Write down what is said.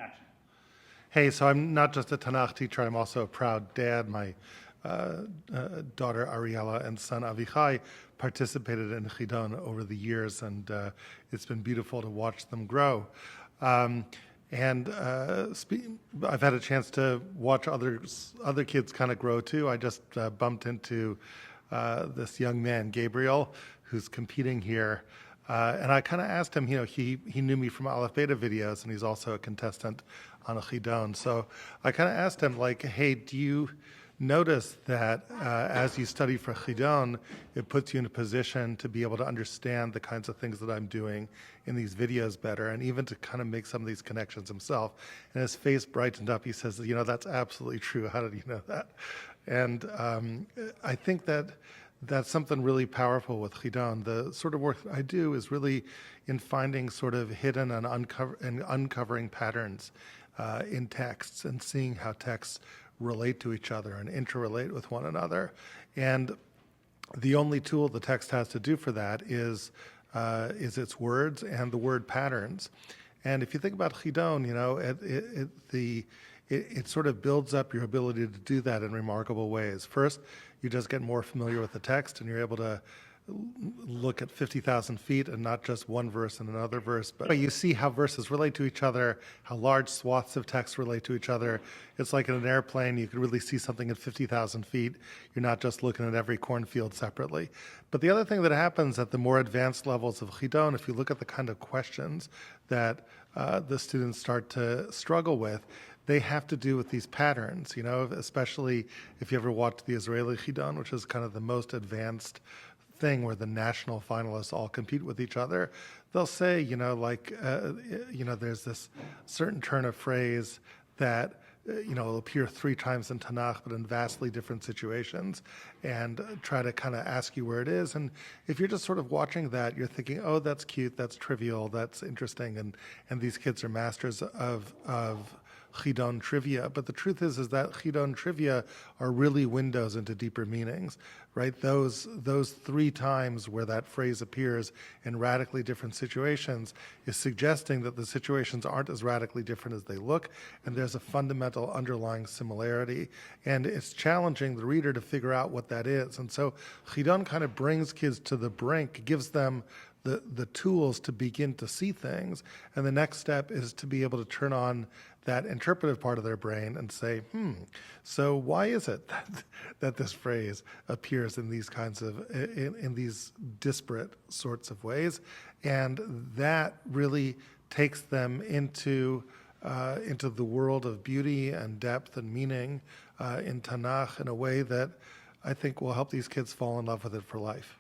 action. Hey, so I'm not just a Tanakh teacher, I'm also a proud dad. My daughter Ariella and son Avichai participated in Chidon over the years, and it's been beautiful to watch them grow. I've had a chance to watch other kids kind of grow too. I just bumped into this young man, Gabriel, who's competing here. And I kind of asked him, he knew me from Aleph Beta videos, and he's also a contestant on a Chidon. So I kind of asked him, like, hey, do you notice that as you study for Chidon, it puts you in a position to be able to understand the kinds of things that I'm doing in these videos better, and even to kind of make some of these connections himself? And his face brightened up. He says, that's absolutely true. How did you know that? And I think that's something really powerful with Chidon. The sort of work I do is really in finding sort of hidden and uncovering patterns in texts, and seeing how texts relate to each other and interrelate with one another. And the only tool the text has to do for that is its words and the word patterns. And if you think about Chidon, it sort of builds up your ability to do that in remarkable ways. First, you just get more familiar with the text, and you're able to look at 50,000 feet and not just one verse and another verse, but you see how verses relate to each other, how large swaths of text relate to each other. It's like in an airplane, you can really see something at 50,000 feet. You're not just looking at every cornfield separately. But the other thing that happens at the more advanced levels of Chidon, if you look at the kind of questions that the students start to struggle with, they have to do with these patterns, especially if you ever watched the Israeli Chidon, which is kind of the most advanced thing where the national finalists all compete with each other. They'll say, there's this certain turn of phrase that will appear 3 times in Tanakh, but in vastly different situations, and try to kind of ask you where it is. And if you're just sort of watching that, you're thinking, oh, that's cute, that's trivial, that's interesting, and these kids are masters of Chidon trivia. But the truth is that Chidon trivia are really windows into deeper meanings, right? Those 3 times where that phrase appears in radically different situations is suggesting that the situations aren't as radically different as they look, and there's a fundamental underlying similarity. And it's challenging the reader to figure out what that is. And so Chidon kind of brings kids to the brink, gives them the tools to begin to see things. And the next step is to be able to turn on that interpretive part of their brain and say, so why is it that this phrase appears in these kinds of, in these disparate sorts of ways? And that really takes them into the world of beauty and depth and meaning in Tanakh in a way that I think will help these kids fall in love with it for life.